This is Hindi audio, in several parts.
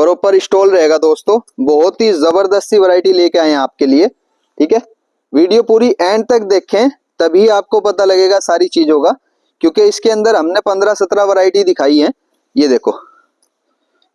प्रॉपर स्टॉल रहेगा दोस्तों। बहुत ही जबरदस्ती वैरायटी लेके आए हैं आपके लिए। ठीक है, वीडियो पूरी एंड तक देखें तभी आपको पता लगेगा सारी चीजों का, क्योंकि इसके अंदर हमने 15-17 वैरायटी दिखाई है। ये देखो,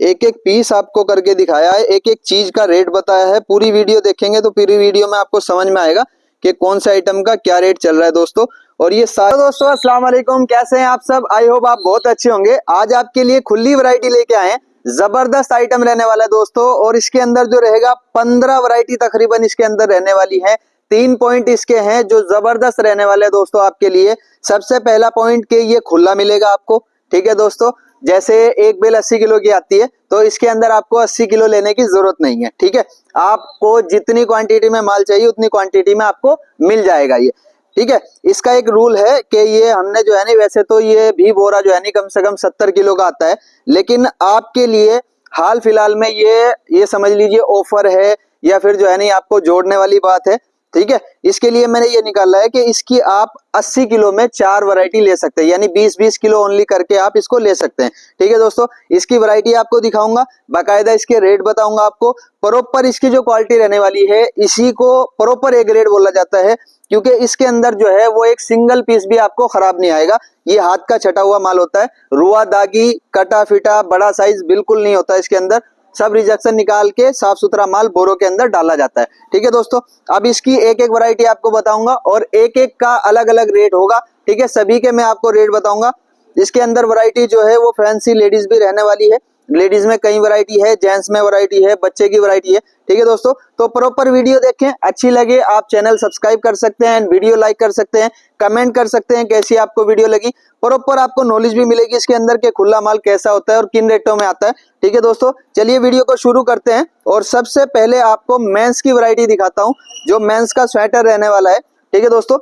एक एक पीस आपको करके दिखाया है, एक एक चीज का रेट बताया है। पूरी वीडियो देखेंगे तो पूरी वीडियो में आपको समझ में आएगा कि कौन सा आइटम का क्या रेट चल रहा है दोस्तों। और ये सारे दोस्तों अस्सलाम वालेकुम, कैसे हैं आप सब? आई होप आप बहुत अच्छे होंगे। आज आपके लिए खुली वैरायटी लेके आए हैं, जबरदस्त आइटम रहने वाला है दोस्तों। और इसके अंदर जो रहेगा 15 वैरायटी तकरीबन इसके अंदर रहने वाली है। 3 पॉइंट इसके हैं जो जबरदस्त रहने वाले हैं दोस्तों आपके लिए। सबसे पहला पॉइंट के ये खुला मिलेगा आपको। ठीक है दोस्तों, जैसे एक बेल 80 किलो की आती है तो इसके अंदर आपको 80 किलो लेने की जरूरत नहीं है। ठीक है, आपको जितनी क्वांटिटी में माल चाहिए उतनी क्वांटिटी में आपको मिल जाएगा ये। ठीक है, इसका एक रूल है कि ये हमने जो है नहीं, वैसे तो ये भी बोरा जो है नहीं कम से कम 70 किलो का आता है, लेकिन आपके लिए हाल फिलहाल में ये समझ लीजिए ऑफर है या फिर जो है नहीं आपको जोड़ने वाली बात है। ठीक है, इसके लिए मैंने ये निकाला है कि इसकी आप 80 किलो में 4 वैरायटी ले सकते हैं, यानी 20-20 किलो ओनली करके आप इसको ले सकते हैं। ठीक है दोस्तों, इसकी वैरायटी आपको दिखाऊंगा, बाकायदा इसके रेट बताऊंगा आपको। प्रॉपर इसकी जो क्वालिटी रहने वाली है इसी को प्रॉपर ए ग्रेड बोला जाता है, क्योंकि इसके अंदर जो है वो एक सिंगल पीस भी आपको खराब नहीं आएगा। ये हाथ का छटा हुआ माल होता है, रुआ दागी कटा फिटा बड़ा साइज बिल्कुल नहीं होता इसके अंदर। सब रिजेक्शन निकाल के साफ सुथरा माल बोरों के अंदर डाला जाता है। ठीक है दोस्तों, अब इसकी एक एक वैरायटी आपको बताऊंगा और एक एक का अलग अलग रेट होगा। ठीक है, सभी के मैं आपको रेट बताऊंगा। इसके अंदर वैरायटी जो है वो फैंसी लेडीज भी रहने वाली है। लेडीज में कई वैरायटी है, जेंट्स में वैरायटी है, बच्चे की वैरायटी है। ठीक है दोस्तों, तो प्रॉपर वीडियो देखें, अच्छी लगे आप चैनल सब्सक्राइब कर सकते हैं, वीडियो लाइक कर सकते हैं, कमेंट कर सकते हैं कैसी आपको वीडियो लगी। प्रॉपर आपको नॉलेज भी मिलेगी इसके अंदर के खुला माल कैसा होता है और किन रेटों में आता है। ठीक है दोस्तों, चलिए वीडियो को शुरू करते हैं। और सबसे पहले आपको मेंस की वैरायटी दिखाता हूं, जो मेंस का स्वेटर रहने वाला है। ठीक है दोस्तों,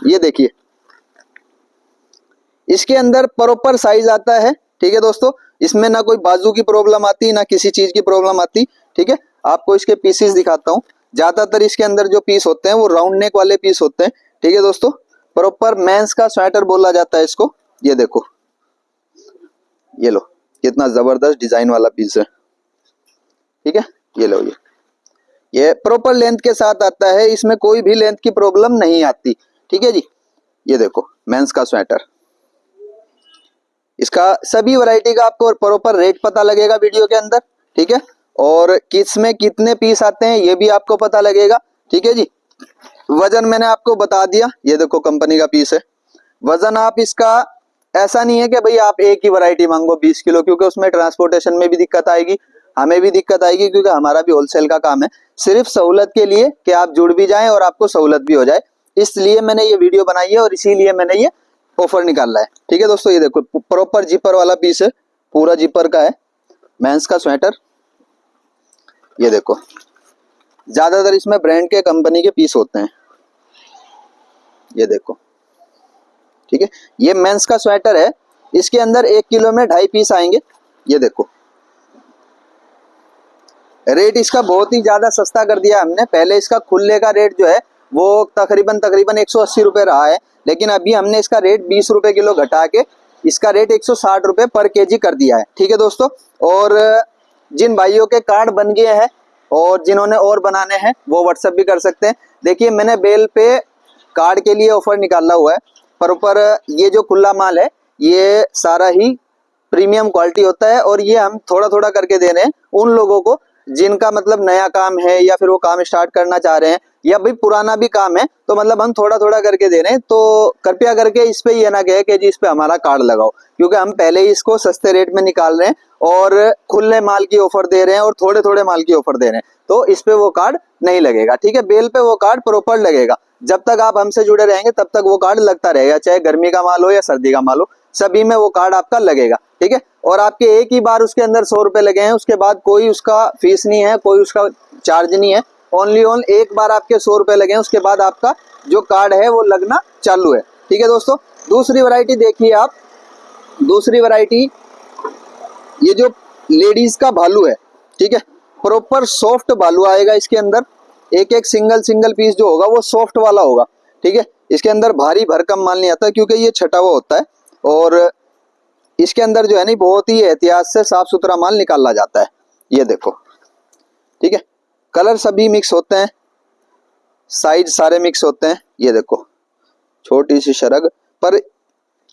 ये देखिए, इसके अंदर प्रॉपर साइज आता है। ठीक है दोस्तों, इसमें ना कोई बाजू की प्रॉब्लम आती ना किसी चीज की प्रॉब्लम आती। ठीक है, आपको इसके पीसेस दिखाता हूँ। ज्यादातर इसके अंदर जो पीस होते हैं वो राउंड नेक वाले पीस होते हैं। ठीक है दोस्तों, प्रॉपर मेंस का स्वेटर बोला जाता है इसको। ये देखो, ये लो, कितना जबरदस्त डिजाइन वाला पीस है। ठीक है, ये लो, ये प्रॉपर लेंथ के साथ आता है, इसमें कोई भी लेंथ की प्रॉब्लम नहीं आती। ठीक है जी, ये देखो मेंस का स्वेटर। इसका सभी वैरायटी का आपको प्रॉपर रेट पता लगेगा वीडियो के अंदर। ठीक है, और किस में कितने पीस आते हैं ये भी आपको पता लगेगा। ठीक है जी, वजन मैंने आपको बता दिया, ये देखो कंपनी का पीस है। वजन आप इसका ऐसा नहीं है कि भाई आप एक ही वैरायटी मांगो 20 किलो, क्योंकि उसमें ट्रांसपोर्टेशन में भी दिक्कत आएगी, हमें भी दिक्कत आएगी, क्योंकि हमारा भी होलसेल का काम है। सिर्फ सहूलत के लिए कि आप जुड़ भी जाएं और आपको सहूलत भी हो जाए, इसलिए मैंने ये वीडियो बनाई है और इसीलिए मैंने ये ऑफर निकाला है। ठीक है दोस्तों, ये देखो प्रॉपर जिपर वाला पीस है, पूरा जिपर का है मेंस का स्वेटर। ये देखो, ज्यादातर इसमें ब्रांड के कंपनी के पीस होते हैं। ये देखो, ठीक है, ये मेंस का स्वेटर है। इसके अंदर 1 किलो में 2.5 पीस आएंगे। ये देखो, रेट इसका बहुत ही ज्यादा सस्ता कर दिया हमने। पहले इसका खुले का रेट जो है वो तकरीबन 180 रुपए रहा है, लेकिन अभी हमने इसका रेट 20 रुपए किलो घटा के इसका रेट 160 रुपए पर केजी कर दिया है। ठीक है दोस्तों, और जिन भाइयों के कार्ड बन गए हैं और जिन्होंने और बनाने हैं वो व्हाट्सएप भी कर सकते हैं। देखिए, मैंने बेल पे कार्ड के लिए ऑफर निकाला हुआ है। पर ये जो खुला माल है ये सारा ही प्रीमियम क्वालिटी होता है, और ये हम थोड़ा थोड़ा करके दे रहे हैं उन लोगों को जिनका मतलब नया काम है या फिर वो काम स्टार्ट करना चाह रहे हैं, या भाई पुराना भी काम है तो मतलब हम थोड़ा थोड़ा करके दे रहे हैं। तो कृपया करके इस पे ये ना कहे कि जी इस पे हमारा कार्ड लगाओ, क्योंकि हम पहले ही इसको सस्ते रेट में निकाल रहे हैं और खुले माल की ऑफर दे रहे हैं और थोड़े थोड़े माल की ऑफर दे रहे हैं, तो इस पे वो कार्ड नहीं लगेगा। ठीक है, बेल पे वो कार्ड प्रॉपर लगेगा। जब तक आप हमसे जुड़े रहेंगे तब तक वो कार्ड लगता रहेगा, चाहे गर्मी का माल हो या सर्दी का माल हो, सभी में वो कार्ड आपका लगेगा। ठीक है, और आपके एक ही बार उसके अंदर 100 रुपए लगे हैं, उसके बाद कोई उसका फीस नहीं है, कोई उसका चार्ज नहीं है। ओनली एक बार आपके 100 रुपए लगे हैं, उसके बाद आपका जो कार्ड है वो लगना चालू है। ठीक है दोस्तों, दूसरी वैरायटी देखिए आप। दूसरी वैरायटी ये जो लेडीज का भालू है। ठीक है, प्रॉपर सॉफ्ट भालू आएगा इसके अंदर। एक एक सिंगल पीस जो होगा वो सॉफ्ट वाला होगा। ठीक है, इसके अंदर भारी भरकम माल नहीं आता, क्योंकि ये छटा हुआ होता है और इसके अंदर जो है नहीं बहुत ही एहतियात से साफ सुथरा माल निकाला जाता है। ये देखो, ठीक है, कलर सभी मिक्स होते हैं, साइज सारे मिक्स होते हैं। ये देखो छोटी सी शरग, पर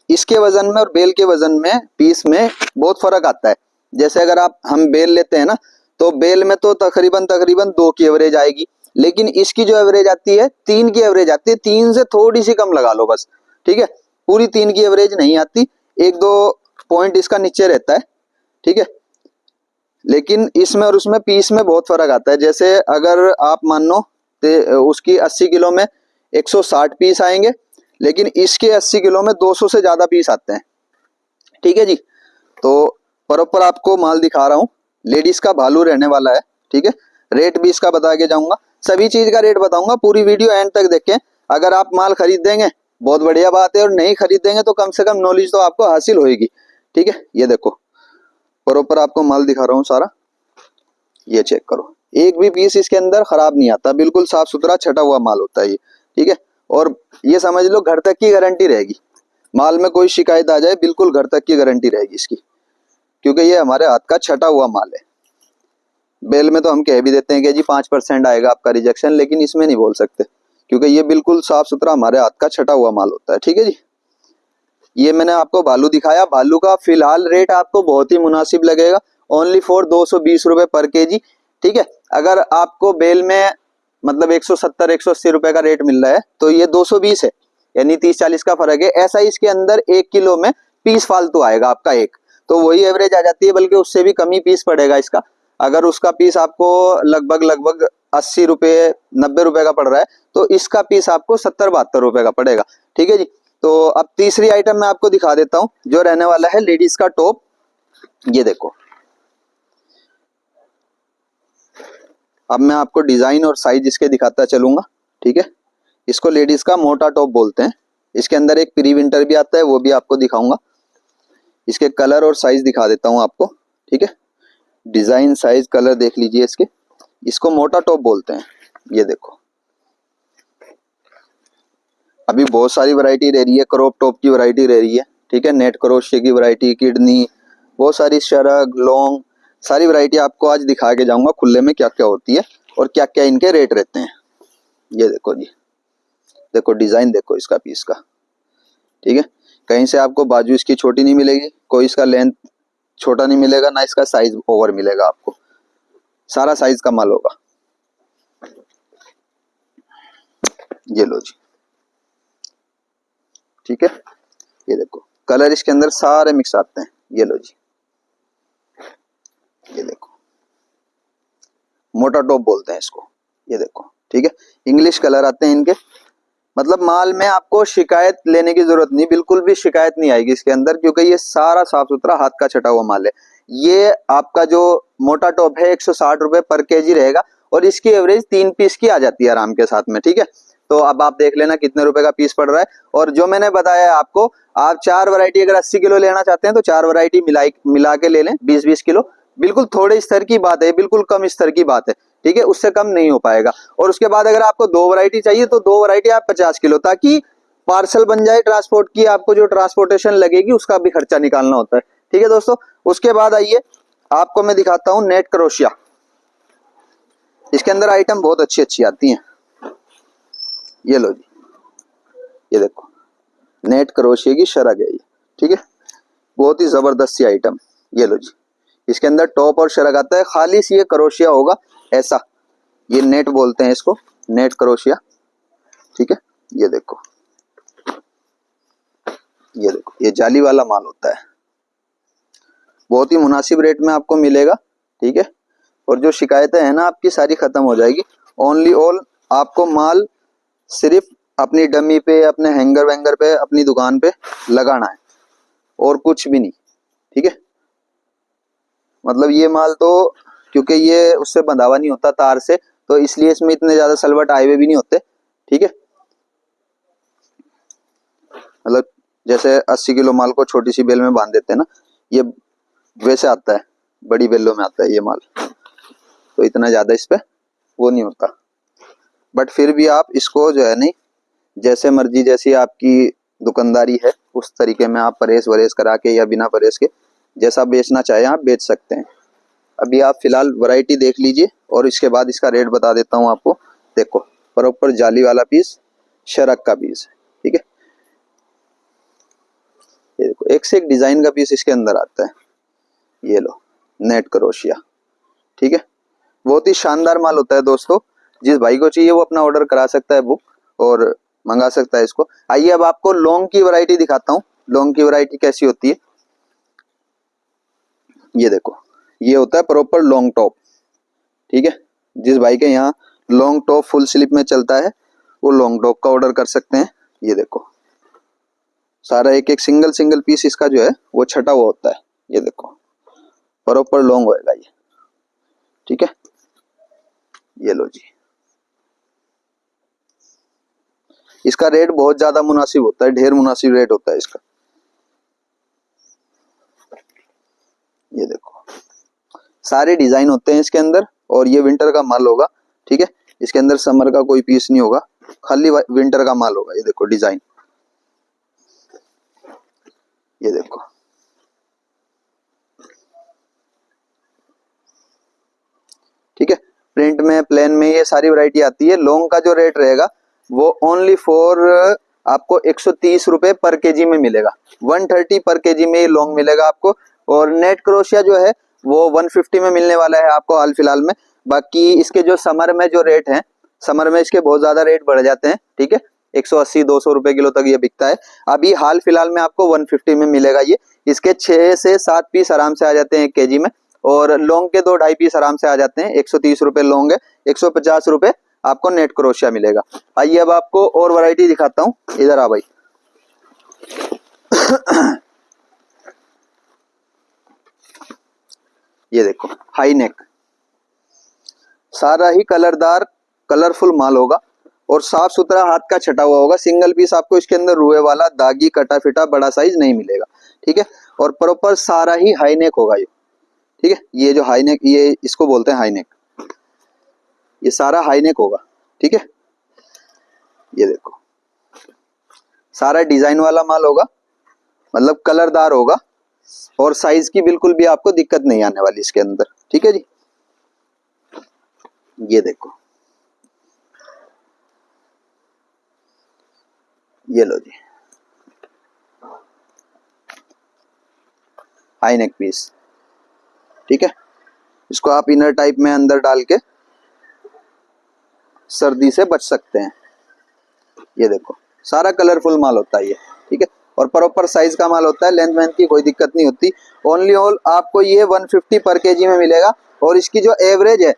इसके वजन में और बेल के वजन में, पीस में बहुत फर्क आता है। जैसे अगर हम बेल लेते हैं ना, तो बेल में तो तकरीबन तकरीबन 2 की एवरेज आएगी, लेकिन इसकी जो एवरेज आती है 3 की एवरेज आती है। 3 से थोड़ी सी कम लगा लो बस, ठीक है, पूरी 3 की एवरेज नहीं आती, 1-2 पॉइंट इसका नीचे रहता है, ठीक है। लेकिन इसमें और उसमें पीस में बहुत फर्क आता है। जैसे अगर आप मान लो उसकी 80 किलो में 160 पीस आएंगे, लेकिन इसके 80 किलो में 200 से ज्यादा पीस आते हैं, ठीक है जी। तो प्रॉपर आपको माल दिखा रहा हूँ, लेडीज का भालू रहने वाला है, ठीक है। रेट भी इसका बता के जाऊंगा, सभी चीज का रेट बताऊंगा, पूरी वीडियो एंड तक देखें। अगर आप माल खरीद देंगे बहुत बढ़िया बात है, और नहीं खरीदेंगे तो कम से कम नॉलेज तो आपको हासिल होगी, ठीक है। ये देखो प्रॉपर आपको माल दिखा रहा हूँ सारा, ये चेक करो, एक भी पीस इसके अंदर खराब नहीं आता, बिल्कुल साफ सुथरा छटा हुआ माल होता है ये, ठीक है। और ये समझ लो घर तक की गारंटी रहेगी, माल में कोई शिकायत आ जाए बिल्कुल घर तक की गारंटी रहेगी इसकी, क्योंकि ये हमारे हाथ का छटा हुआ माल है। बेल में तो हम कह भी देते हैं कि जी 5% आएगा आपका रिजेक्शन, लेकिन इसमें नहीं बोल सकते, क्योंकि ये बिल्कुल साफ सुथरा हमारे हाथ का छटा हुआ माल होता है, ठीक है जी। ये मैंने आपको भालू दिखाया, भालू का फिलहाल रेट आपको बहुत ही मुनासिब लगेगा, ओनली फॉर 220 रुपए पर केजी, ठीक है। अगर आपको बेल में मतलब 170-180 रुपए का रेट मिल रहा है, तो ये 220 है, यानी 30-40 का फर्क है। ऐसा ही इसके अंदर 1 किलो में पीस फालतू आएगा आपका एक, तो वही एवरेज आ जाती है, बल्कि उससे भी कम ही पीस पड़ेगा इसका। अगर उसका पीस आपको लगभग लगभग 80 रुपए 90 रुपए का पड़ रहा है, तो इसका पीस आपको 70-72 रुपए का पड़ेगा, ठीक है जी। तो अब तीसरी आइटम मैं आपको दिखा देता हूं, जो रहने वाला है लेडीज का टॉप। ये देखो, अब मैं आपको डिजाइन और साइज इसके दिखाता चलूंगा, ठीक है। इसको लेडीज का मोटा टॉप बोलते हैं। इसके अंदर एक प्री विंटर भी आता है, वो भी आपको दिखाऊंगा। इसके कलर और साइज दिखा देता हूं आपको, ठीक है। डिजाइन साइज कलर देख लीजिए इसके, इसको मोटा टॉप बोलते हैं। ये देखो अभी बहुत सारी वैरायटी रह रही है, क्रॉप टॉप की वैरायटी रह रही है, ठीक है, नेट क्रोशिया की वैरायटी, किडनी, बहुत सारी शरग लॉन्ग, सारी वैरायटी आपको आज दिखा के जाऊंगा खुले में क्या क्या होती है और क्या क्या इनके रेट रहते हैं। ये देखो जी, देखो डिजाइन देखो इसका पीस का, ठीक है। कहीं से आपको बाजू इसकी छोटी नहीं मिलेगी, कोई इसका लेंथ छोटा नहीं मिलेगा, ना इसका साइज ओवर मिलेगा, आपको सारा साइज का माल होगा। ये लो जी, ठीक है। ये देखो कलर इसके अंदर सारे मिक्स आते हैं। ये लो जी, ये देखो मोटा टॉप बोलते हैं इसको। ये देखो, ठीक है, इंग्लिश कलर आते हैं इनके। मतलब माल में आपको शिकायत लेने की जरूरत नहीं, बिल्कुल भी शिकायत नहीं आएगी इसके अंदर, क्योंकि ये सारा साफ सुथरा हाथ का छटा हुआ माल है। ये आपका जो मोटा टॉप है 160 रुपए पर केजी रहेगा, और इसकी एवरेज 3 पीस की आ जाती है आराम के साथ में, ठीक है। तो अब आप देख लेना कितने रुपए का पीस पड़ रहा है। और जो मैंने बताया आपको, आप 4 वैरायटी अगर 80 किलो लेना चाहते हैं तो 4 वैरायटी मिला के ले लें 20-20 किलो। बिल्कुल थोड़े स्तर की बात है, बिल्कुल कम स्तर की बात है, ठीक है, उससे कम नहीं हो पाएगा। और उसके बाद अगर आपको 2 वैरायटी चाहिए तो 2 वैरायटी आप 50 किलो, ताकि पार्सल बन जाए ट्रांसपोर्ट की, आपको जो ट्रांसपोर्टेशन लगेगी उसका भी खर्चा निकालना होता है, ठीक है दोस्तों। उसके बाद आइए आपको मैं दिखाता हूं नेट क्रोशिया। इसके अंदर आइटम बहुत अच्छी अच्छी आती हैं। ये लो जी, ये देखो नेट क्रोशिया की शरग है ये, ठीक है, बहुत ही जबरदस्त सी आइटम। ये लो जी, इसके अंदर टॉप और शरग आता है, खाली सी ये क्रोशिया होगा ऐसा, ये नेट बोलते हैं इसको, नेट क्रोशिया, ठीक है। ये देखो, ये देखो ये जाली वाला माल होता है, बहुत ही मुनासिब रेट में आपको मिलेगा, ठीक है। और जो शिकायतें हैं ना आपकी सारी खत्म हो जाएगी। ओनली ऑल आपको माल सिर्फ अपनी डमी पे, अपने हैंगर वैंगर पे, अपनी दुकान पे लगाना है, और कुछ भी नहीं, ठीक है। मतलब ये माल तो क्योंकि ये उससे बंधावा नहीं होता तार से, तो इसलिए इसमें इतने ज्यादा सलवट आए हुए भी नहीं होते, ठीक है। मतलब जैसे 80 किलो माल को छोटी सी बेल में बांध देते हैं ना, ये वैसे आता है, बड़ी बेलों में आता है ये माल, तो इतना ज्यादा इस पे वो नहीं होता। बट फिर भी आप इसको जो है नहीं, जैसे मर्जी, जैसी आपकी दुकानदारी है उस तरीके में आप परहेज वरहेज करा के या बिना परहेज के जैसा बेचना चाहे आप बेच सकते हैं, अभी आप फिलहाल वैरायटी देख लीजिए और इसके बाद इसका रेट बता देता हूँ आपको। देखो प्रॉपर जाली वाला पीस, शरक का पीस है, ठीक है। ये देखो एक से एक डिजाइन का पीस इसके अंदर आता है। ये लो नेट क्रोशिया, ठीक है। बहुत ही शानदार माल होता है दोस्तों। जिस भाई को चाहिए वो अपना ऑर्डर करा सकता है बुक और मंगा सकता है इसको। आइए अब आपको लॉन्ग की वैरायटी दिखाता हूँ। लॉन्ग की वैरायटी कैसी होती है, ये देखो। ये होता है प्रॉपर लॉन्ग टॉप, ठीक है। जिस भाई के यहाँ लॉन्ग टॉप फुल स्लीप में चलता है वो लॉन्ग टॉप का ऑर्डर कर सकते हैं। ये देखो सारा एक एक सिंगल सिंगल पीस इसका जो है वो छटा हुआ होता है। ये देखो प्रॉपर लॉन्ग होएगा ये, ठीक है। ये लो जी, इसका रेट बहुत ज्यादा मुनासिब होता है, ढेर मुनासिब रेट होता है इसका। ये देखो सारे डिजाइन होते हैं इसके अंदर और ये विंटर का माल होगा, ठीक है। इसके अंदर समर का कोई पीस नहीं होगा, खाली विंटर का माल होगा। ये देखो डिजाइन, ये देखो ठीक है। प्रिंट में, प्लेन में ये सारी वैरायटी आती है। लॉन्ग का जो रेट रहेगा वो ओनली फॉर आपको 130 रुपए पर केजी में मिलेगा। 130 पर केजी में ये लॉन्ग मिलेगा आपको। और नेट क्रोशिया जो है वो 150 में मिलने वाला है आपको हाल फिलहाल में। बाकी इसके जो समर में जो रेट है, समर में इसके बहुत ज्यादा रेट बढ़ जाते हैं, ठीक है। 180-200 रुपए किलो तक ये बिकता है। अभी हाल फिलहाल में आपको 150 में मिलेगा ये। इसके 6 से 7 पीस आराम से आ जाते हैं 1 केजी में और लॉन्ग के 2-2.5 पीस आराम से आ जाते हैं। 130 रुपए लॉन्ग है, 150 रुपए आपको नेट क्रोशिया मिलेगा। आइए अब आपको और वैरायटी दिखाता हूँ। इधर आ भाई। ये देखो हाई नेक, सारा ही कलरदार कलरफुल माल होगा और साफ सुथरा हाथ का छटा हुआ होगा। सिंगल पीस आपको इसके अंदर रुए वाला दागी कटा फिटा बड़ा साइज नहीं मिलेगा, ठीक है। और प्रॉपर सारा ही हाई नेक होगा ये, ठीक है। ये जो हाई नेक, ये इसको बोलते हैं हाई नेक, ये सारा हाई नेक होगा, ठीक है। ये देखो सारा डिजाइन वाला माल होगा, मतलब कलरदार होगा और साइज की बिल्कुल भी आपको दिक्कत नहीं आने वाली इसके अंदर, ठीक है जी। ये देखो, ये लो जी हाई नेक पीस, ठीक है। इसको आप इनर टाइप में अंदर डाल के सर्दी से बच सकते हैं। ये देखो सारा कलरफुल माल होता है ये, ठीक है। और प्रॉपर साइज का माल होता है, लेंथ वेंथ की कोई दिक्कत नहीं होती। ओनली ऑल आपको ये 150 पर केजी में मिलेगा। और इसकी जो एवरेज है,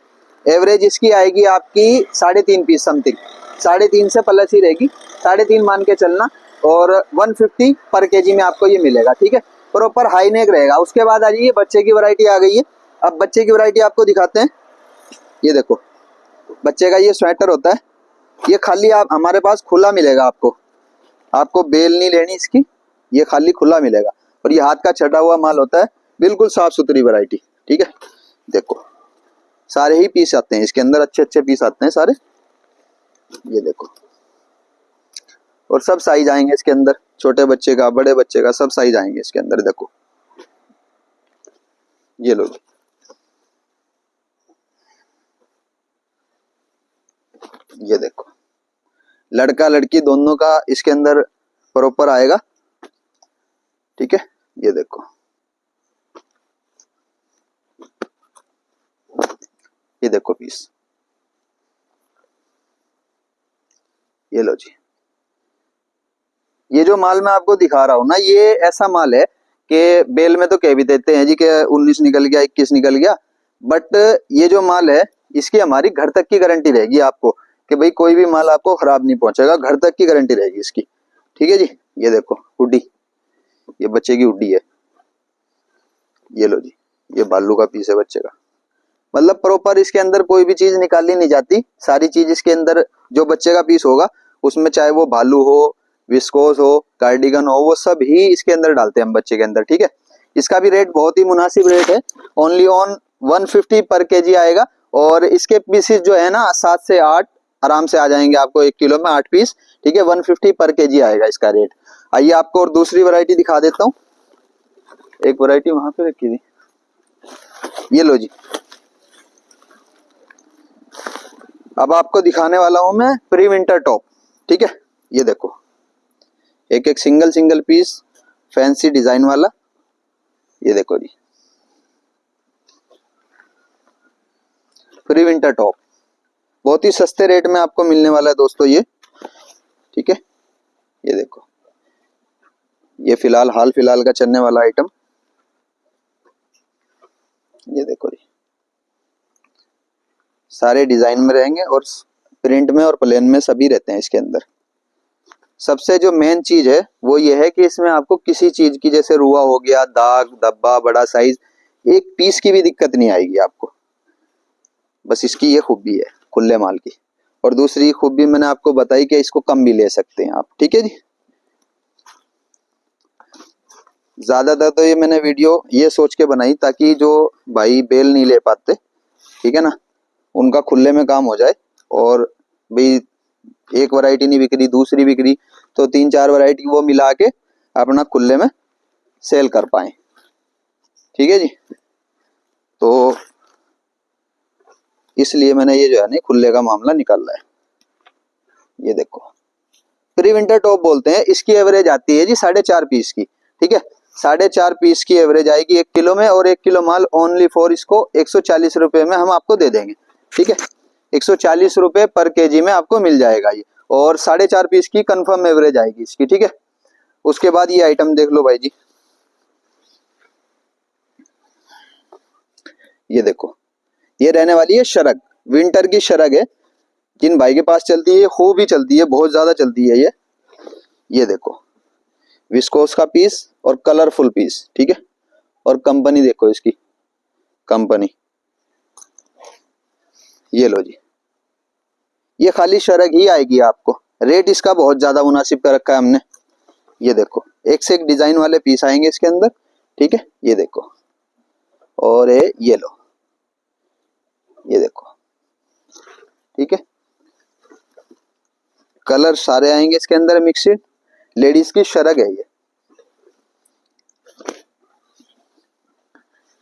एवरेज इसकी आएगी आपकी 3.5 पीस समथिंग, 3.5 से प्लस ही रहेगी, 3.5 मान के चलना। और 150 पर केजी में आपको ये मिलेगा, ठीक है। प्रॉपर हाई नेक रहेगा। उसके बाद आ जाइए, बच्चे की वैरायटी आ गई है। अब बच्चे की वैरायटी आपको दिखाते हैं। ये देखो बच्चे का ये स्वेटर होता है, ये खाली आप हमारे पास खुला मिलेगा आपको, आपको बेल नहीं लेनी इसकी, ये खाली खुला मिलेगा। और ये हाथ का छटा हुआ माल होता है, बिल्कुल साफ सुथरी वैरायटी, ठीक है। देखो सारे ही पीस आते हैं इसके अंदर, अच्छे अच्छे पीस आते हैं सारे। ये देखो और सब साइज आएंगे इसके अंदर, छोटे बच्चे का, बड़े बच्चे का, सब साइज आएंगे इसके अंदर। देखो ये लो, ये देखो लड़का लड़की दोनों का इसके अंदर प्रॉपर आएगा, ठीक है। ये देखो ये देखो पीस, ये लो जी। ये जो माल मैं आपको दिखा रहा हूं ना, ये ऐसा माल है कि बेल में तो कह भी देते हैं जी कि 19 निकल गया, 21 निकल गया। बट ये जो माल है इसकी हमारी घर तक की गारंटी रहेगी आपको कि भाई कोई भी माल आपको खराब नहीं पहुंचेगा, घर तक की गारंटी रहेगी इसकी, ठीक है जी। ये देखो हुडी, ये बच्चे की हुडी है। ये लो जी, ये बालू का पीस है बच्चे का। मतलब प्रॉपर इसके अंदर कोई भी चीज निकाली नहीं जाती, सारी चीज इसके अंदर जो बच्चे का पीस होगा उसमें, चाहे वो भालू हो, विस्कोस हो, कार्डिगन हो, वो सब ही इसके अंदर डालते हैं हम बच्चे के अंदर, ठीक है। इसका भी रेट बहुत ही मुनासिब रेट है, ओनली ऑन 150 पर केजी आएगा। और इसके पीसेस जो है ना 7 से 8 आराम से आ जाएंगे आपको 1 किलो में 8 पीस, ठीक है। 150 पर केजी आएगा इसका रेट। आइए आपको और दूसरी वैरायटी दिखा देता हूँ। एक वैरायटी वहां पे रखी थी, ये लो जी। अब आपको दिखाने वाला हूं मैं प्री विंटर टॉप, ठीक है। ये देखो एक एक single single piece fancy design वाला, ये देखो जी प्री विंटर टॉप, बहुत ही सस्ते रेट में आपको मिलने वाला है दोस्तों ये, ठीक है। ये देखो ये फिलहाल हाल फिलहाल का चलने वाला आइटम, ये देखो जी सारे डिजाइन में रहेंगे और प्रिंट में और प्लेन में सभी रहते हैं इसके अंदर। सबसे जो मेन चीज है वो ये है कि इसमें आपको किसी चीज की, जैसे रुआ हो गया, दाग धब्बा, बड़ा साइज, एक पीस की भी दिक्कत नहीं आएगी आपको। बस इसकी ये खूबी है खुले माल की। और दूसरी खूबी मैंने आपको बताई कि इसको कम भी ले सकते हैं आप, ठीक है जी। ज्यादातर तो ये मैंने वीडियो ये सोच के बनाई ताकि जो भाई बेल नहीं ले पाते, ठीक है ना, उनका खुले में काम हो जाए। और भाई एक वैरायटी नहीं बिक रही, दूसरी बिक रही, तो 3-4 वैरायटी वो मिला के अपना खुले में सेल कर पाए, ठीक है जी। तो इसलिए मैंने ये जो है ना खुले का मामला निकाला है। ये देखो प्री विंटर टॉप बोलते हैं, इसकी एवरेज आती है जी 4.5 पीस की, ठीक है। 4.5 पीस की एवरेज आएगी 1 किलो में, और 1 किलो माल ओनली फॉर इसको 140 रुपए में हम आपको दे देंगे, ठीक है। 140 रुपए पर केजी में आपको मिल जाएगा ये, और 4.5 पीस की कंफर्म एवरेज आएगी इसकी, ठीक है। उसके बाद ये आइटम देख लो भाई जी, ये देखो ये रहने वाली है शरग, विंटर की शरग है। जिन भाई के पास चलती है खूब ही चलती है, बहुत ज्यादा चलती है ये देखो विस्कोस का पीस और कलरफुल पीस, ठीक है। और कंपनी देखो इसकी, कंपनी ये लो जी, ये खाली शरग ही आएगी आपको। रेट इसका बहुत ज्यादा मुनासिब कर रखा है हमने। ये देखो एक से एक डिजाइन वाले पीस आएंगे इसके अंदर, ठीक है। ये देखो और ये लो, ये देखो, ठीक है। कलर सारे आएंगे इसके अंदर मिक्सड, लेडीज की शरग है ये,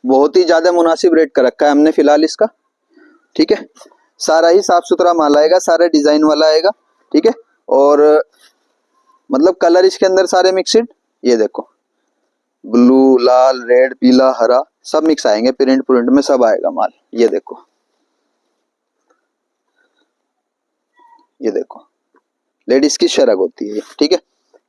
बहुत ही ज्यादा मुनासिब रेट कर रखा है हमने फिलहाल इसका, ठीक है। सारा ही साफ सुथरा माल आएगा, सारा डिजाइन वाला आएगा, ठीक है। और मतलब कलर इसके अंदर सारे मिक्सड, ये देखो ब्लू, लाल, रेड, पीला, हरा सब मिक्स आएंगे, प्रिंट प्रिंट में सब आएगा माल। ये देखो, ये देखो लेडीज की शरग होती है, ठीक है।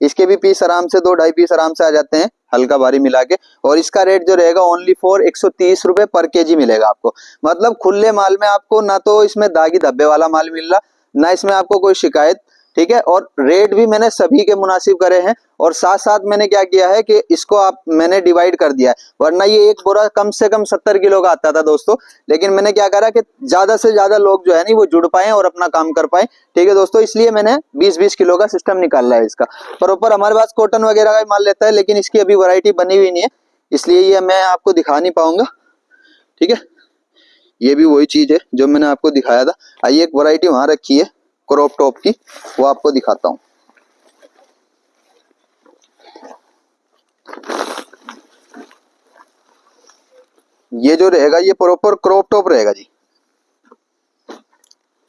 इसके भी पीस आराम से 2-2.5 पीस आराम से आ जाते हैं हल्का भारी मिला के। और इसका रेट जो रहेगा ओनली फॉर 130 रुपए पर केजी मिलेगा आपको। मतलब खुले माल में आपको ना तो इसमें दागी धब्बे वाला माल मिल रहा, ना इसमें आपको कोई शिकायत, ठीक है। और रेट भी मैंने सभी के मुनासिब करे हैं, और साथ साथ मैंने क्या किया है कि इसको मैंने डिवाइड कर दिया है। वरना ये एक बोरा कम से कम 70 किलो का आता था दोस्तों, लेकिन मैंने क्या करा कि ज्यादा से ज्यादा लोग जो है नहीं वो जुड़ पाए और अपना काम कर पाए, ठीक है दोस्तों। इसलिए मैंने 20-20 किलो का सिस्टम निकाला है इसका। प्रॉपर हमारे पास कॉटन वगैरह का माल लेता है, लेकिन इसकी अभी वैरायटी बनी हुई नहीं है, इसलिए ये मैं आपको दिखा नहीं पाऊंगा, ठीक है। ये भी वही चीज है जो मैंने आपको दिखाया था। आइए एक वैरायटी वहां रखी है क्रॉप टॉप की, वो आपको दिखाता हूं। ये जो रहेगा ये प्रॉपर क्रॉप टॉप रहेगा जी,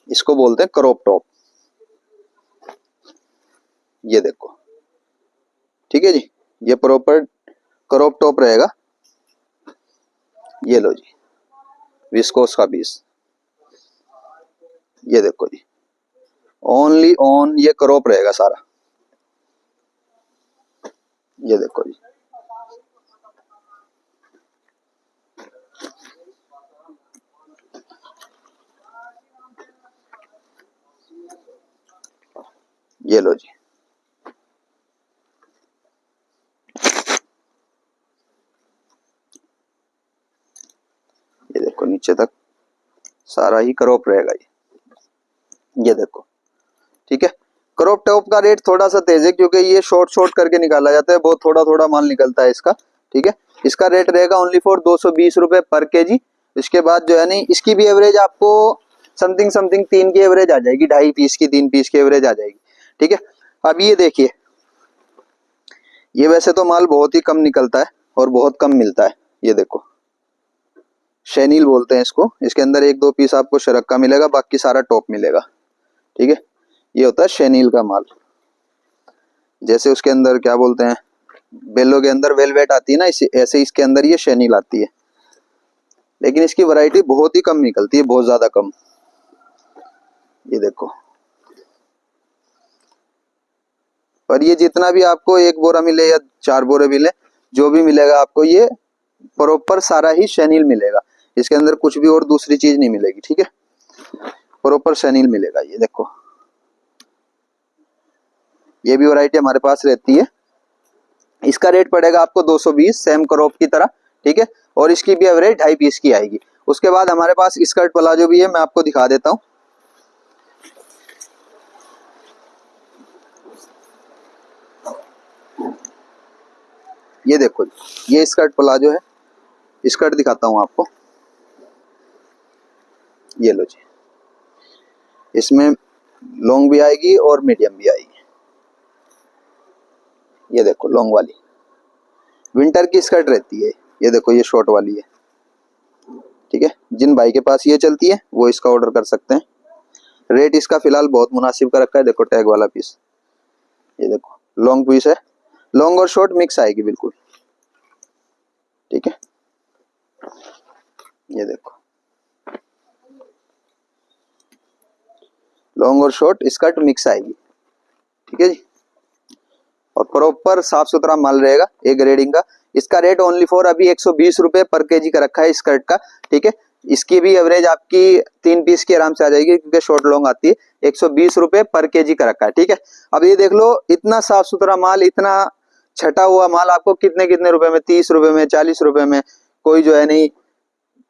इसको बोलते हैं क्रॉप टॉप। ये देखो, ठीक है जी, ये प्रॉपर क्रॉप टॉप रहेगा। ये लो जी विस्कोस का पीस, ये देखो जी ओनली ऑन ये क्रॉप रहेगा सारा। ये देखो जी, ये लो जी, ये देखो नीचे तक सारा ही क्रॉप रहेगा ये देखो, ठीक है। क्रॉप टॉप का रेट थोड़ा सा तेज है क्योंकि ये शॉर्ट शॉर्ट करके निकाला जाता है, बहुत थोड़ा थोड़ा माल निकलता है इसका, ठीक है। इसका रेट रहेगा ओनली फॉर 220 रुपए पर केजी। इसके बाद जो है नहीं इसकी भी एवरेज आपको समथिंग समथिंग 3 की एवरेज आ जाएगी, 2.5 पीस की 3 पीस की एवरेज आ जाएगी, ठीक है। अब ये देखिए, ये वैसे तो माल बहुत ही कम निकलता है और बहुत कम मिलता है। ये देखो शैनील बोलते हैं इसको। इसके अंदर 1-2 पीस आपको शरक का मिलेगा, बाकी सारा टॉप मिलेगा, ठीक है। ये होता है शैनील का माल। जैसे उसके अंदर क्या बोलते हैं, बेलो के अंदर वेलवेट आती है ना, ऐसे इसके अंदर ये शैनील आती है, लेकिन इसकी वैरायटी बहुत ही कम निकलती है, बहुत ज्यादा कम। ये देखो, पर ये जितना भी आपको 1 बोरा मिले या 4 बोरे मिले, जो भी मिलेगा आपको ये प्रॉपर सारा ही शैनील मिलेगा। इसके अंदर कुछ भी और दूसरी चीज नहीं मिलेगी, ठीक है, प्रॉपर शैनील मिलेगा। ये देखो, ये भी वैरायटी हमारे पास रहती है। इसका रेट पड़ेगा आपको 220, सेम क्रॉप की तरह, ठीक है। और इसकी भी एवरेज 2.5 पीस की आएगी। उसके बाद हमारे पास स्कर्ट प्लाजो भी है, मैं आपको दिखा देता हूँ। ये देखो, ये स्कर्ट प्लाजो है। स्कर्ट दिखाता हूँ आपको, ये लो जी। इसमें लॉन्ग भी आएगी और मीडियम भी आएगी। ये देखो लॉन्ग वाली विंटर की स्कर्ट रहती है। ये देखो, ये शॉर्ट वाली है, ठीक है। जिन भाई के पास ये चलती है वो इसका ऑर्डर कर सकते हैं। रेट इसका फिलहाल बहुत मुनासिब का रखा है। देखो टैग वाला पीस, ये देखो लॉन्ग पीस है, लॉन्ग और शॉर्ट मिक्स आएगी बिल्कुल, ठीक है। ये देखो, लॉन्ग और शॉर्ट स्कर्ट मिक्स आएगी, ठीक है जी। और प्रॉपर साफ सुथरा माल रहेगा, एक ग्रेडिंग का। इसका रेट ओनली फॉर अभी 120 रुपए पर केजी का रखा है स्कर्ट का, ठीक है। इसकी भी एवरेज आपकी 3 पीस की आराम से आ जाएगी, क्योंकि शॉर्ट लॉन्ग आती है। 120 रुपए पर केजी का रखा है, ठीक है। अब ये देख लो, इतना साफ सुथरा माल, इतना छटा हुआ माल आपको कितने कितने रुपए में, 30 रुपए में, 40 रुपए में, कोई जो है नहीं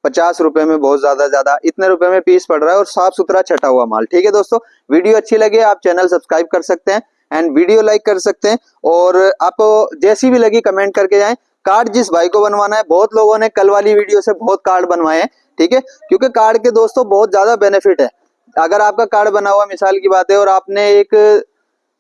50 रुपए में, बहुत ज्यादा इतने रुपए में पीस पड़ रहा है, और साफ सुथरा छटा हुआ माल, ठीक है दोस्तों। वीडियो अच्छी लगे आप चैनल सब्सक्राइब कर सकते हैं एंड वीडियो लाइक कर सकते हैं, और आप जैसी भी लगी कमेंट करके जाएं। कार्ड जिस भाई को बनवाना है, बहुत लोगों ने कल वाली वीडियो से बहुत कार्ड बनवाए हैं, ठीक है, क्योंकि कार्ड के दोस्तों बहुत ज्यादा बेनिफिट है। अगर आपका कार्ड बना हुआ, मिसाल की बात है, और आपने एक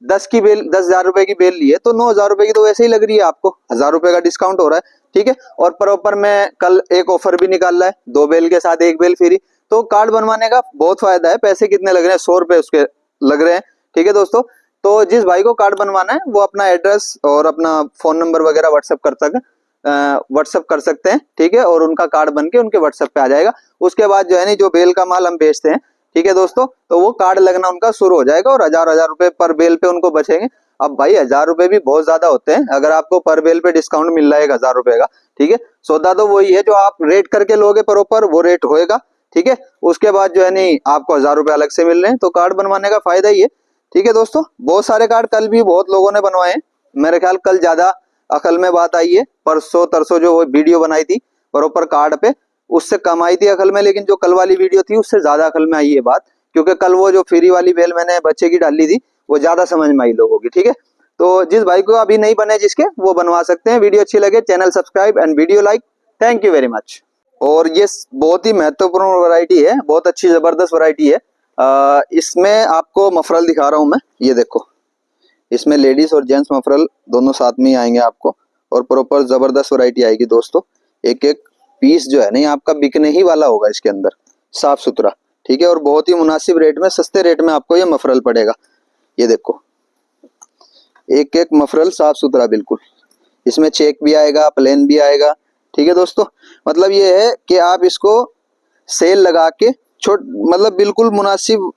10,000 रुपए की बेल ली है, तो 9,000 रुपए की तो वैसे ही लग रही है आपको, 1,000 रुपए का डिस्काउंट हो रहा है, ठीक है। और प्रॉपर में कल एक ऑफर भी निकाल रहा है, 2 बेल के साथ 1 बेल फ्री। तो कार्ड बनवाने का बहुत फायदा है। पैसे कितने लग रहे हैं, 100 रुपए उसके लग रहे हैं, ठीक है दोस्तों। तो जिस भाई को कार्ड बनवाना है वो अपना एड्रेस और अपना फोन नंबर वगैरह व्हाट्सएप कर सकते हैं, ठीक है। और उनका कार्ड बन के उनके व्हाट्सएप पे आ जाएगा। उसके बाद जो है नहीं, जो बेल का माल हम बेचते हैं, ठीक है दोस्तों, तो वो कार्ड लगना उनका शुरू हो जाएगा, और 1,000 रुपए पर बेल पे उनको बचेंगे। अब भाई 1,000 रुपए भी बहुत ज्यादा होते हैं, अगर आपको पर बेल पे डिस्काउंट मिल रहा है 1,000 रुपए का, ठीक है। सौदा तो वही है, जो आप रेट करके लोगे प्रॉपर वो रेट होएगा, ठीक है। उसके बाद जो है नहीं, आपको 1,000 रुपए अलग से मिल रहे हैं, तो कार्ड बनवाने का फायदा ही है, ठीक है दोस्तों। बहुत सारे कार्ड कल भी बहुत लोगों ने बनवाए हैं, मेरे ख्याल कल ज्यादा अकल में बात आई है। परसों तरसों जो वीडियो बनाई थी प्रॉपर कार्ड पे, उससे कम आई थी अकल में, लेकिन जो कल वाली वीडियो थी उससे ज्यादा अकल में आई है बात, क्योंकि कल वो जो फ्री वाली बेल मैंने बच्चे की डाली थी वो ज्यादा समझ में आई लोगों की, ठीक है। तो जिस भाई को अभी नहीं बने जिसके, वो बनवा सकते हैं। वीडियो अच्छी लगे channel subscribe and video like. Thank you very much. और ये बहुत ही महत्वपूर्ण वैरायटी है, बहुत अच्छी जबरदस्त वैरायटी है। इसमें आपको मफरल दिखा रहा हूं मैं, ये देखो, इसमें लेडीज और जेंट्स मफरल दोनों साथ में ही आएंगे आपको, और प्रॉपर जबरदस्त वैरायटी आएगी दोस्तों। एक एक पीस जो है नहीं आपका बिकने ही वाला होगा इसके अंदर, साफ सुथरा, ठीक है। और बहुत ही मुनासिब रेट में, सस्ते रेट में आपको ये मफरल पड़ेगा। ये देखो, एक एक मफरल साफ सुथरा बिल्कुल। इसमें चेक भी आएगा, प्लेन भी आएगा, ठीक है दोस्तों। मतलब ये है कि आप इसको सेल लगा के मतलब बिल्कुल मुनासिब,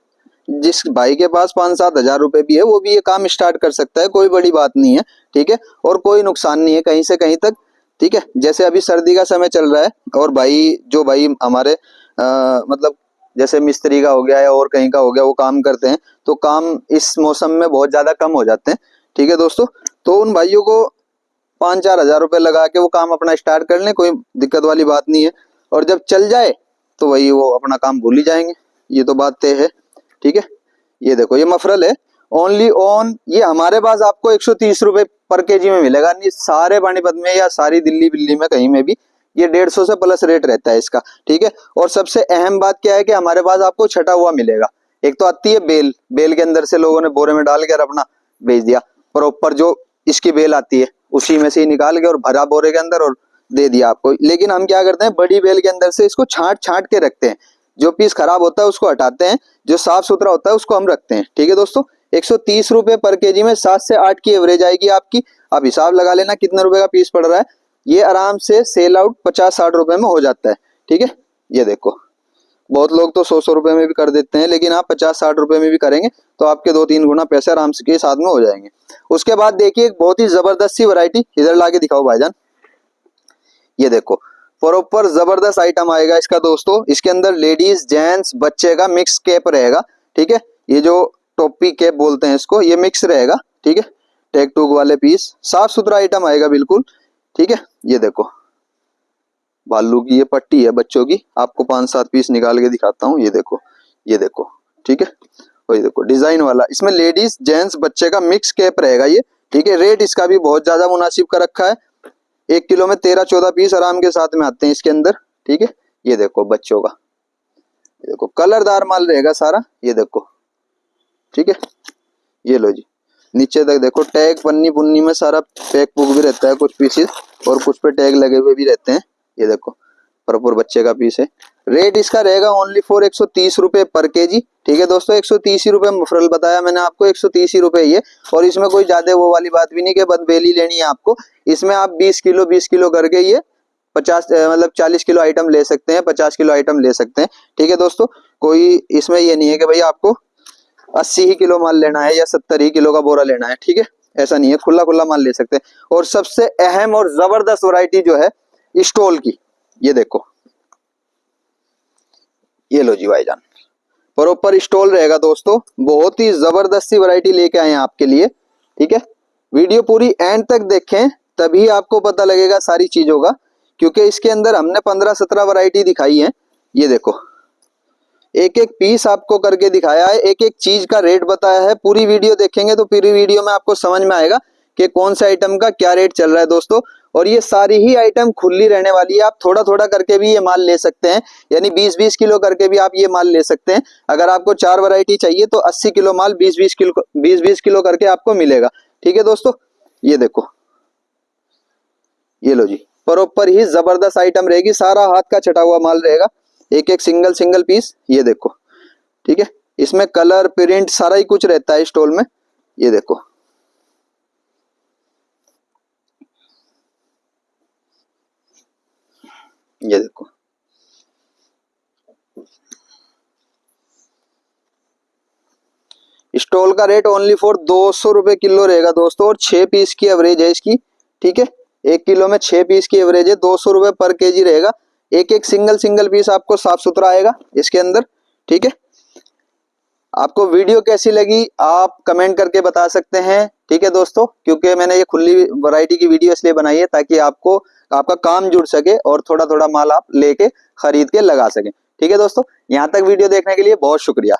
जिस भाई के पास 5-7 हजार रुपए भी है वो भी ये काम स्टार्ट कर सकता है, कोई बड़ी बात नहीं है, ठीक है। और कोई नुकसान नहीं है कहीं से कहीं तक, ठीक है। जैसे अभी सर्दी का समय चल रहा है, और भाई हमारे मतलब जैसे मिस्त्री का हो गया या और कहीं का हो गया, वो काम करते हैं, तो काम इस मौसम में बहुत ज्यादा कम हो जाते हैं, ठीक है दोस्तों। तो उन भाइयों को 5-4 हजार रुपए लगा के वो काम अपना स्टार्ट कर लें, कोई दिक्कत वाली बात नहीं है। और जब चल जाए तो वही वो अपना काम भूल ही जाएंगे, ये तो बात तय है, ठीक है। ये देखो, ये मफरल है ओनली ऑन, ये हमारे पास आपको 130 रुपए पर केजी में मिलेगा। नहीं, सारे पानीपत में या सारी दिल्ली में कहीं में भी ये 150 से प्लस रेट रहता है इसका, ठीक है। और सबसे अहम बात क्या है कि हमारे पास आपको छटा हुआ मिलेगा। एक तो आती है बेल के अंदर से लोगों ने बोरे में डाल कर अपना बेच दिया, प्रॉपर जो इसकी बेल आती है उसी में से ही निकाल के और भरा बोरे के अंदर और दे दिया आपको। लेकिन हम क्या करते हैं, बड़ी बेल के अंदर से इसको छांट छांट के रखते हैं। जो पीस खराब होता है उसको हटाते हैं, जो साफ सुथरा होता है उसको हम रखते हैं। ठीक है दोस्तों, 130 रुपए पर केजी में 7 से 8 की एवरेज आएगी आपकी। आप हिसाब लगा लेना कितने रुपए का पीस पड़ रहा है। ये आराम से सेल आउट 50-60 रुपए में हो जाता है। ठीक है, ये देखो, बहुत लोग तो 100-100 रुपए में भी कर देते हैं, लेकिन आप 50-60 रुपए में भी करेंगे तो आपके 2-3 गुना पैसे आराम से के साथ में हो जाएंगे। उसके बाद देखिए एक बहुत ही जबरदस्त सी वैरायटी, इधर लाके दिखाओ भाईजान। ये देखो, प्रॉपर जबरदस्त आइटम आएगा इसका दोस्तों। इसके अंदर लेडीज जेंट्स बच्चे का मिक्स कैप रहेगा। ठीक है, ये जो टोपी कैप बोलते हैं इसको, ये मिक्स रहेगा। ठीक है, टैग टूग वाले पीस, साफ सुथरा आइटम आएगा बिल्कुल। ठीक है, ये देखो, भालू की ये पट्टी है बच्चों की। आपको 5-7 पीस निकाल के दिखाता हूँ। ये देखो, ये देखो, ठीक है, और ये देखो डिजाइन वाला, इसमें लेडीज जेंट्स बच्चे का मिक्स कैप रहेगा ये। ठीक है, रेट इसका भी बहुत ज्यादा मुनासिब का रखा है। 1 किलो में 13-14 पीस आराम के साथ में आते हैं इसके अंदर। ठीक है, ये देखो बच्चों का, ये देखो कलरदार माल रहेगा सारा। ये देखो, ठीक है, ये लो जी, नीचे तक देखो टैग पन्नी पुन्नी में सारा पैक पुक भी रहता है कुछ पीसेस, और कुछ पे टैग लगे हुए भी रहते हैं। ये देखो, प्रॉपर बच्चे का पीस है। रेट इसका रहेगा ओनली फॉर 130 रुपए पर केजी। ठीक है दोस्तों, 130 ही रुपए मफरल बताया मैंने आपको, 130 ही रुपए ये। और इसमें कोई ज्यादा वो वाली बात भी नहीं कि बस बेली लेनी है आपको। इसमें आप 20 किलो करके ये 40 किलो आइटम ले सकते हैं, 50 किलो आइटम ले सकते हैं। ठीक है दोस्तों, कोई इसमें ये नहीं है कि भाई आपको 80 ही किलो माल लेना है या 70 ही किलो का बोरा लेना है। ठीक है, ऐसा नहीं है, खुला खुला माल ले सकते हैं। और सबसे अहम और जबरदस्त वैरायटी जो है स्टॉल की, ये देखो, ये लो जी भाईजान, प्रॉपर स्टॉल रहेगा दोस्तों। बहुत ही जबरदस्त सी वैरायटी लेके आए हैं आपके लिए। ठीक है, वीडियो पूरी एंड तक देखें तभी आपको पता लगेगा सारी चीजों का, क्योंकि इसके अंदर हमने 15-17 वैरायटी दिखाई है। ये देखो, एक एक पीस आपको करके दिखाया है, एक एक चीज का रेट बताया है। पूरी वीडियो देखेंगे तो पूरी वीडियो में आपको समझ में आएगा कि कौन सा आइटम का क्या रेट चल रहा है दोस्तों। और ये सारी ही आइटम खुली रहने वाली है। आप थोड़ा थोड़ा करके भी ये माल ले सकते हैं, यानी 20-20 किलो करके भी आप ये माल ले सकते हैं। अगर आपको 4 वैरायटी चाहिए तो 80 किलो माल 20-20 किलो करके आपको मिलेगा। ठीक है दोस्तों, ये देखो, ये लो जी, प्रॉपर ही जबरदस्त आइटम रहेगी। सारा हाथ का छटा हुआ माल रहेगा, एक एक सिंगल सिंगल पीस। ये देखो, ठीक है, इसमें कलर प्रिंट सारा ही कुछ रहता है स्टॉल में। ये देखो, ये देखो, स्टॉल का रेट ओनली फॉर 200 रुपए किलो रहेगा दोस्तों। और 6 पीस की एवरेज है इसकी। ठीक है, 1 किलो में 6 पीस की एवरेज है, 200 रुपए पर केजी रहेगा। एक एक सिंगल सिंगल पीस आपको साफ सुथरा आएगा इसके अंदर। ठीक है, आपको वीडियो कैसी लगी आप कमेंट करके बता सकते हैं। ठीक है दोस्तों, क्योंकि मैंने ये खुली वैरायटी की वीडियो इसलिए बनाई है ताकि आपको आपका काम जुड़ सके और थोड़ा थोड़ा माल आप लेके खरीद के लगा सकें। ठीक है दोस्तों, यहाँ तक वीडियो देखने के लिए बहुत शुक्रिया।